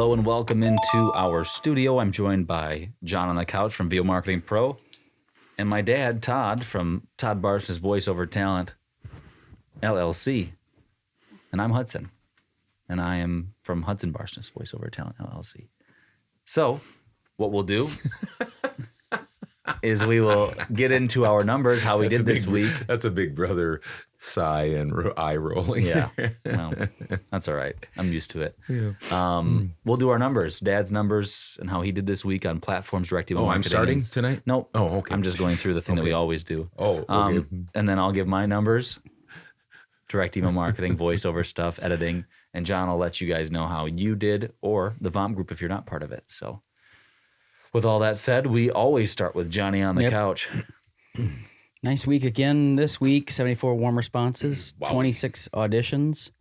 Hello and welcome into our studio. I'm joined by John on the couch from VO Marketing Pro and my dad, Todd, from Todd Barsness Voiceover Talent, LLC. And I'm Hudson, and I am from Hudson Barsness Voiceover Talent, LLC. So what we'll do is we will get into our numbers, how we did this week. That's a big brother sigh and eye rolling. Yeah, well, that's all right. I'm used to it. Yeah. We'll do our numbers, Dad's numbers, and how he did this week on platforms, direct email marketing. I'm starting tonight? No. Oh, okay. I'm just going through the thing that we always do. Oh, okay. And then I'll give my numbers, direct email marketing, voiceover stuff, editing, and John will let you guys know how you did, or the VOMP group if you're not part of it. So with all that said, we always start with Johnny on the couch. Nice week again this week. 74 warm responses, 26 auditions,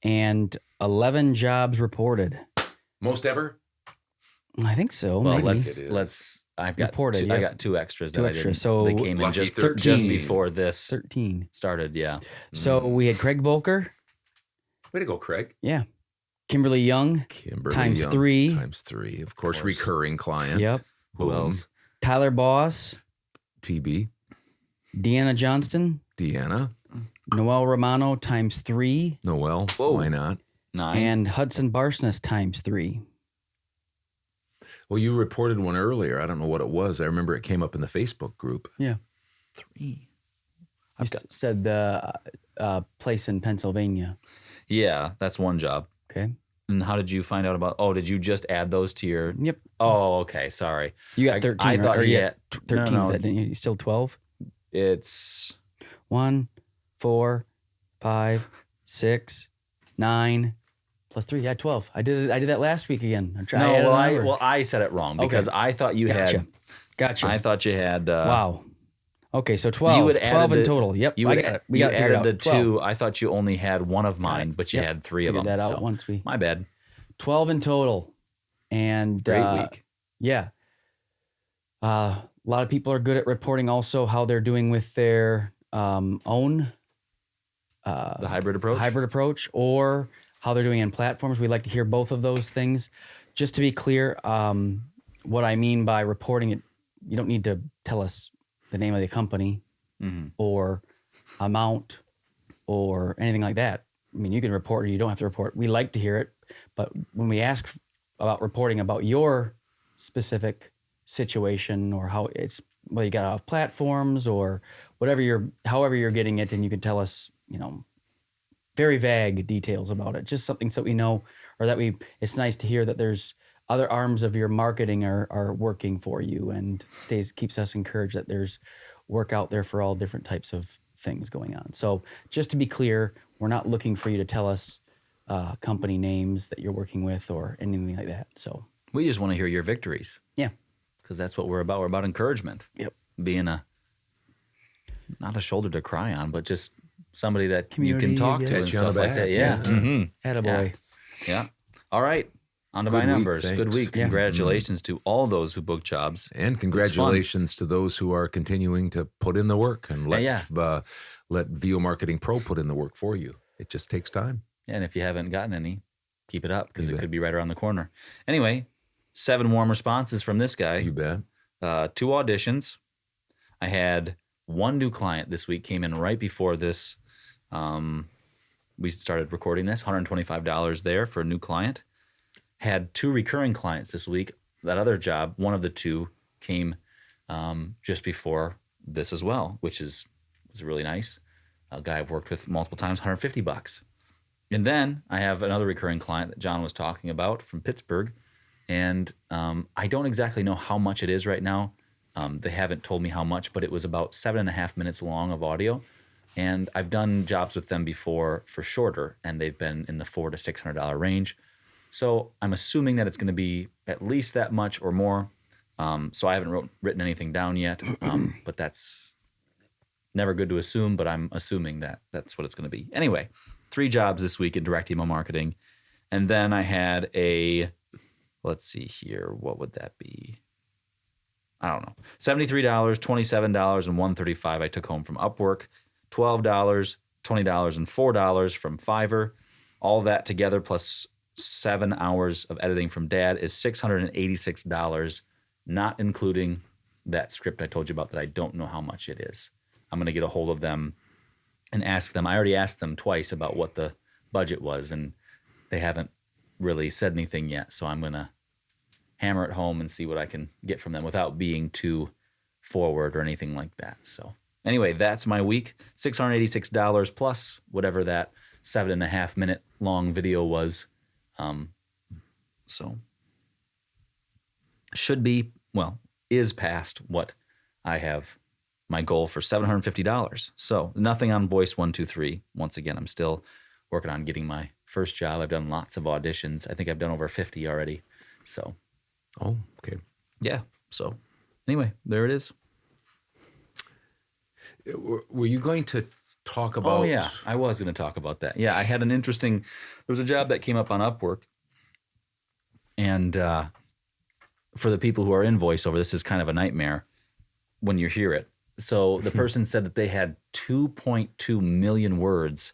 and 11 jobs reported. Most ever? I think so. Well, maybe. let's. I've got reported. I got two extras. Two that extras. I didn't. So they came in just 13. before this 13 started. Yeah. So we had Craig Volker. Way to go, Craig. Yeah. Kimberly Young. Times Young, 3. Times 3. Of course, recurring client. Yep. Who else? Tyler Boss. TB. Deanna Johnston. Deanna. Noel Romano times 3. Noel. Whoa. Why not? 9. And Hudson Barsness times 3. Well, you reported one earlier. I don't know what it was. I remember it came up in the Facebook group. Yeah. 3. You said the place in Pennsylvania. Yeah, that's one job. Okay. And how did you find out about? Oh, did you just add those to your? Yep. Oh, okay. Sorry. You got 13. I thought right? he Or had 13 no. with that, didn't you? You still 12? It's 1, 4, 5, 6, 9, plus 3. Yeah, 12. I did that last week again. I said it wrong because I thought you had. Gotcha. I thought you had. Wow. Okay, so 12. You had 12 in added total. Yep. You I got it. We got it figured added out. the 12. 2. I thought you only had one of mine, but you had 3 of them. Figured that out so once we. My bad. 12 in total. And Great week. Yeah. A lot of people are good at reporting also how they're doing with their own The hybrid approach. Or how they're doing in platforms. We like to hear both of those things. Just to be clear, what I mean by reporting it, you don't need to tell us the name of the company or amount or anything like that. I mean, you can report or you don't have to report. We like to hear it. But when we ask about reporting about your specific situation or how it's, well, you got off platforms or whatever however you're getting it, and you can tell us, very vague details about it, just something so we know, or that it's nice to hear that there's other arms of your marketing are working for you, and keeps us encouraged that there's work out there for all different types of things going on. So just to be clear, we're not looking for you to tell us company names that you're working with or anything like that. So We just want to hear your victories. Yeah. Because that's what we're about. We're about encouragement. Yep. Being not a shoulder to cry on, but just somebody that Community, you can talk to and stuff like that. Yeah. Mm-hmm. Attaboy. Yeah. All right. On to my numbers. Good week. Yeah. Congratulations to all those who booked jobs. And congratulations to those who are continuing to put in the work and let VO Marketing Pro put in the work for you. It just takes time. And if you haven't gotten any, keep it up because it could be right around the corner. Anyway, 7 warm responses from this guy. You bet. 2 auditions. I had 1 new client this week, came in right before this. We started recording this, $125 there for a new client. Had 2 recurring clients this week. That other job, one of the 2 came just before this as well, which was really nice. A guy I've worked with multiple times, $150. And then I have another recurring client that John was talking about from Pittsburgh. And I don't exactly know how much it is right now. They haven't told me how much, but it was about 7.5 minutes long of audio. And I've done jobs with them before for shorter, and they've been in the $400 to $600 range. So I'm assuming that it's going to be at least that much or more. So I haven't written anything down yet, but that's never good to assume, but I'm assuming that that's what it's going to be. Anyway, 3 jobs this week in direct email marketing. And then I had let's see here, what would that be? I don't know. $73, $27, and $135 I took home from Upwork. $12, $20, and $4 from Fiverr. All that together plus 7 hours of editing from Dad is $686, not including that script I told you about that I don't know how much it is. I'm going to get a hold of them and ask them. I already asked them twice about what the budget was, and they haven't really said anything yet. So I'm going to hammer it home and see what I can get from them without being too forward or anything like that. So anyway, that's my week. $686 plus whatever that 7.5 minute long video was. So should be, well, is past what I have my goal for $750. So nothing on Voice 123. Once again, I'm still working on getting my first job. I've done lots of auditions. I think I've done over 50 already. So, oh, okay. Yeah. So anyway, there it is. Were you going to talk about? Oh, yeah. I was going to talk about that. Yeah. I had an interesting, there was a job that came up on Upwork. And for the people who are in voiceover, this is kind of a nightmare when you hear it. So the person said that they had 2.2 million words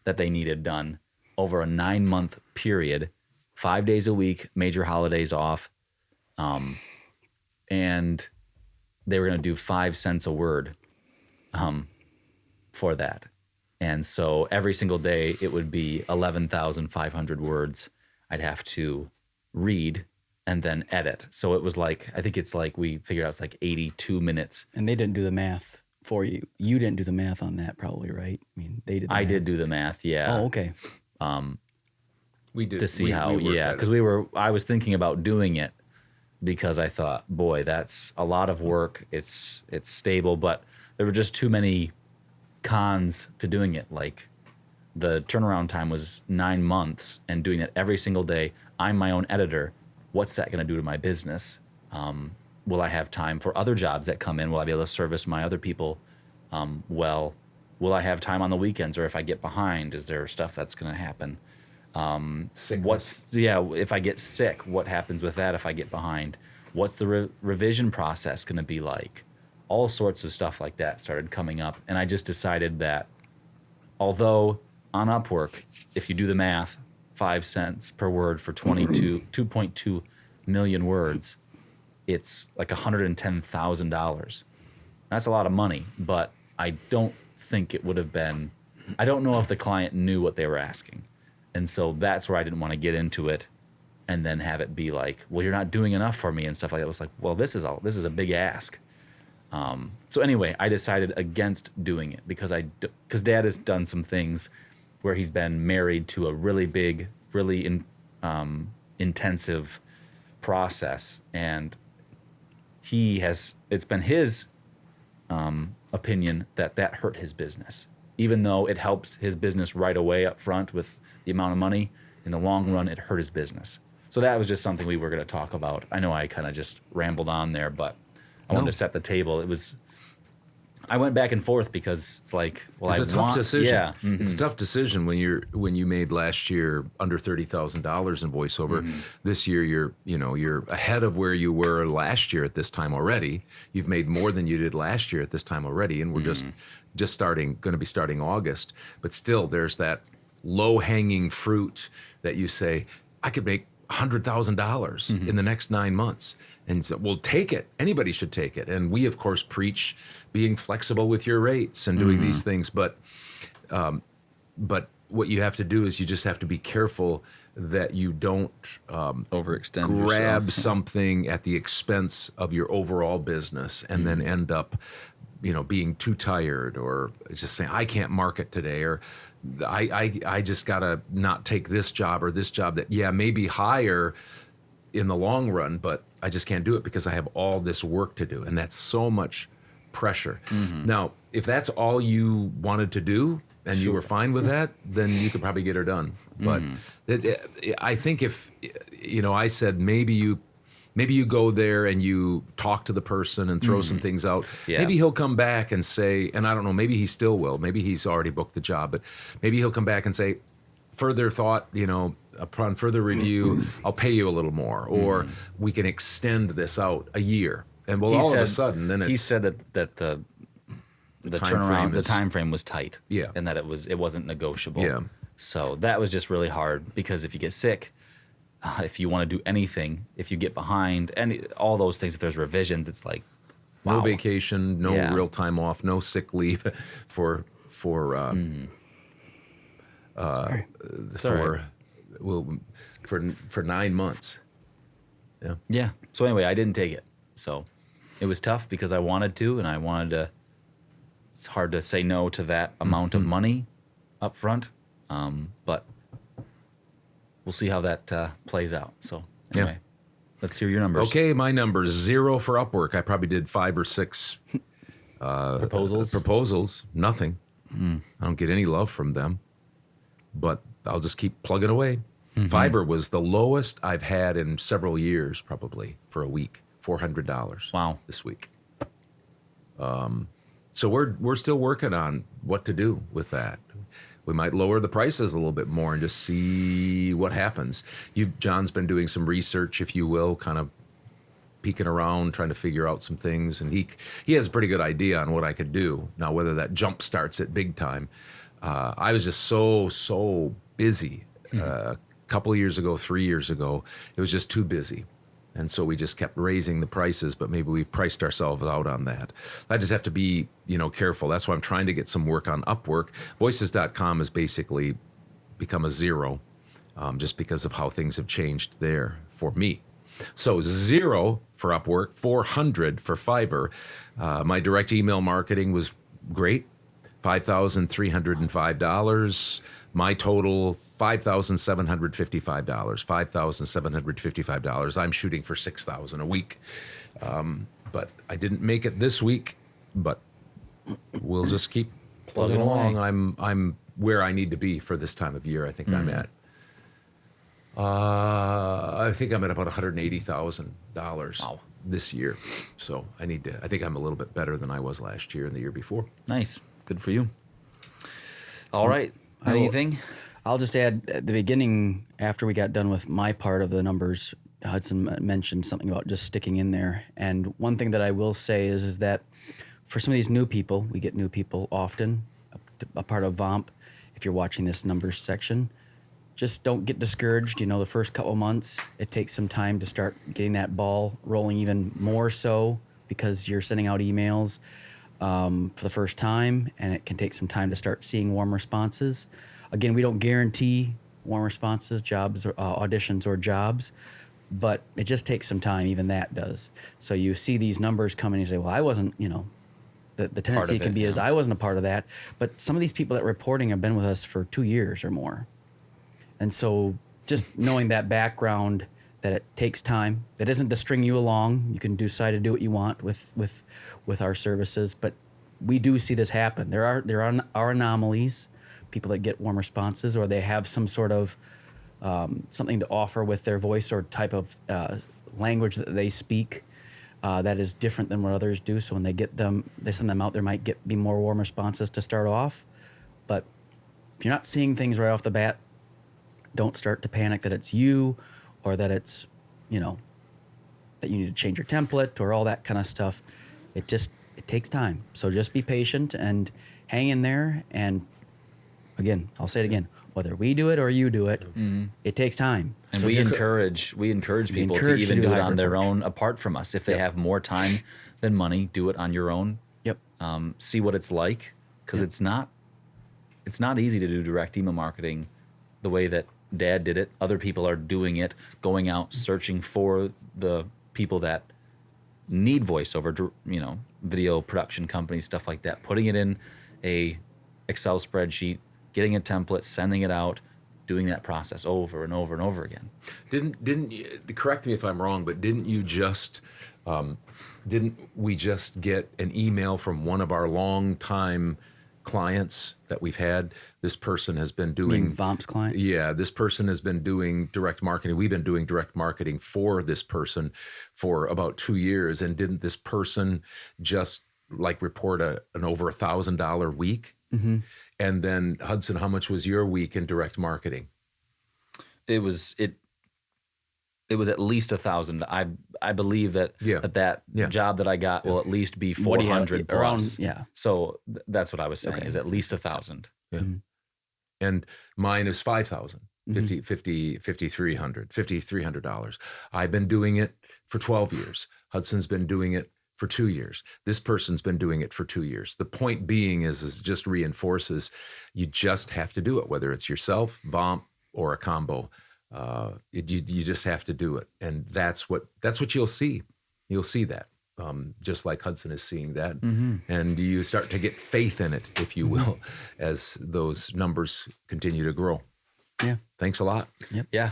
that they needed done over a 9-month period, 5 days a week, major holidays off. And they were going to do 5 cents a word for that. And so every single day it would be 11,500 words I'd have to read and then edit. So it was like, I think it's like we figured out it's like 82 minutes. And they didn't do the math for you. You didn't do the math on that probably, right? I mean, they did. I did do the math, yeah. Oh, okay. We did to see how, yeah, because I was thinking about doing it because I thought, boy, that's a lot of work. It's stable, but there were just too many cons to doing it. Like the turnaround time was 9 months, and doing it every single day. I'm my own editor. What's that going to do to my business? Will I have time for other jobs that come in? Will I be able to service my other people well? Will I have time on the weekends? Or if I get behind, is there stuff that's going to happen? If I get sick, what happens with that if I get behind? What's the revision process going to be like? All sorts of stuff like that started coming up. And I just decided that although on Upwork, if you do the math, 5 cents per word for 2.2 million words, it's like $110,000. That's a lot of money, but I don't think it would have been, I don't know if the client knew what they were asking. And so that's where I didn't want to get into it and then have it be like, well, you're not doing enough for me and stuff like that. It was like, well, this is a big ask. So anyway, I decided against doing it because Dad has done some things where he's been married to a really big, really intensive process, and it's been his opinion that hurt his business. Even though it helps his business right away up front with the amount of money, in the long run, it hurt his business. So that was just something we were going to talk about. I know I kind of just rambled on there, but I wanted to set the table. I went back and forth because it's like, well, it's a tough decision. Yeah, It's a tough decision when you made last year under $30,000 in voiceover. This year you're ahead of where you were last year at this time already. You've made more than you did last year at this time already, and we're just going to be starting August. But still, there's that low hanging fruit that you say, I could make $100,000 in the next 9 months. And so we'll take it. Anybody should take it. And we, of course, preach being flexible with your rates and doing these things. But what you have to do is you just have to be careful that you don't overextend grab yourself. something at the expense of your overall business and then end up, being too tired or just saying, I can't market today, or I just got to not take this job or this job that, maybe higher in the long run, but I just can't do it because I have all this work to do. And that's so much pressure. Now, if that's all you wanted to do and you were fine with that, then you could probably get her done. But I think if, I said maybe you go there and you talk to the person and throw some things out. Yeah. Maybe he'll come back and say, and I don't know, maybe he still will. Maybe he's already booked the job, but maybe he'll come back and say, further thought, upon further review, I'll pay you a little more, or we can extend this out a year. And all of a sudden, then he said that the turnaround, the time frame was tight. Yeah. And that it wasn't negotiable. Yeah. So that was just really hard because if you get sick, if you want to do anything, if you get behind, all those things, if there's revisions, it's like, No wow. vacation, no Yeah. real time off, no sick leave for Sorry. for 9 months. Yeah. Yeah. So anyway, I didn't take it. So it was tough because I wanted to, and I wanted to. It's hard to say no to that amount of money up front, but we'll see how that plays out. So anyway, let's hear your numbers. Okay, my number's 0 for Upwork. I probably did 5 or 6 Proposals. Nothing. I don't get any love from them, but I'll just keep plugging away. Fiverr was the lowest I've had in several years, probably for a week. $400. Wow. This week. So we're still working on what to do with that. We might lower the prices a little bit more and just see what happens. John's been doing some research, if you will, kind of peeking around, trying to figure out some things, and he has a pretty good idea on what I could do. Now, whether that jump starts it big time, I was just so busy. A couple of years ago, 3 years ago, it was just too busy. And so we just kept raising the prices, but maybe we've priced ourselves out on that. I just have to be, careful. That's why I'm trying to get some work on Upwork. Voices.com has basically become a 0 just because of how things have changed there for me. So 0 for Upwork, 400 for Fiverr. My direct email marketing was great, $5,305. My total, $5,755. $5,755. I'm shooting for $6,000 a week, but I didn't make it this week. But we'll just keep plugging along. I'm where I need to be for this time of year. I think I'm at. I think I'm at about $180,000 this year. So I think I'm a little bit better than I was last year and the year before. Nice. Good for you. All right. Anything? I'll just add at the beginning, after we got done with my part of the numbers, Hudson mentioned something about just sticking in there. And one thing that I will say is that for some of these new people, we get new people often, a part of VOMP. If you're watching this numbers section, just don't get discouraged. The first couple months, it takes some time to start getting that ball rolling even more so because you're sending out emails for the first time, and it can take some time to start seeing warm responses. Again, we don't guarantee warm responses, jobs, or auditions or jobs, but it just takes some time. Even that does. So you see these numbers come in and you say, well, I wasn't, the tendency can be is I wasn't a part of that. But some of these people that are reporting have been with us for 2 years or more. And so just knowing that background, that it takes time, that isn't to string you along. You can decide to do what you want with our services, but we do see this happen. There are anomalies, people that get warm responses, or they have some sort of something to offer with their voice or type of language that they speak that is different than what others do. So when they send them out, there might be more warm responses to start off. But if you're not seeing things right off the bat, don't start to panic that it's you or that it's, that you need to change your template or all that kind of stuff. It takes time. So just be patient and hang in there. And again, I'll say it again, whether we do it or you do it, it takes time. And so we encourage people to even do it on their own apart from us. If they have more time than money, do it on your own. Yep. See what it's like, because it's not easy to do direct email marketing the way that Dad did it. Other people are doing it, going out searching for the people that need voiceover, video production companies, stuff like that, putting it in a Excel spreadsheet, getting a template, sending it out, doing that process over and over and over again. Didn't you, correct me if I'm wrong, but didn't we just get an email from one of our longtime clients that we've had? This person has been doing VOMP's clients. Yeah, this person has been doing direct marketing. We've been doing direct marketing for this person for about 2 years, and didn't this person just report an over $1,000 week? Mm-hmm. And then Hudson, how much was your week in direct marketing? It was at least 1,000. I believe that job that I got will at least be 400 plus. Yeah. So that's what I was saying, is at least 1,000. Yeah. Mm-hmm. And mine is $5,000, $5,300. I've been doing it for 12 years. Hudson's been doing it for 2 years. This person's been doing it for 2 years. The point being is just reinforces you just have to do it, whether it's yourself, VOMP, or a combo. You just have to do it. And that's what you'll see. You'll see that. Just like Hudson is seeing that. And you start to get faith in it, if you will, as those numbers continue to grow. Yeah. Thanks a lot. Yep. Yeah.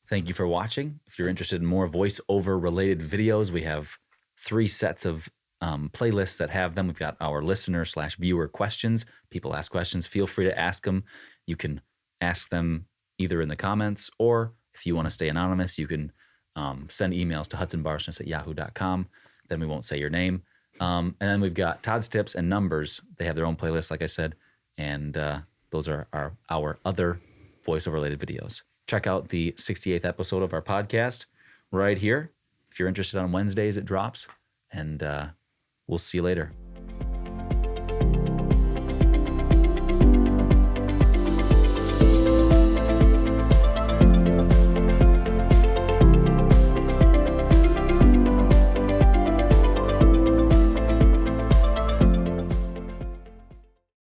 Thank you for watching. If you're interested in more voiceover related videos, we have 3 sets of playlists that have them. We've got our listener/viewer questions. People ask questions. Feel free to ask them. You can ask them either in the comments, or if you want to stay anonymous, you can send emails to hudsonbarsness@yahoo.com. Then we won't say your name. And then we've got Todd's Tips and Numbers. They have their own playlist, like I said. And those are our other voiceover-related videos. Check out the 68th episode of our podcast right here. If you're interested, on Wednesdays, it drops. And we'll see you later.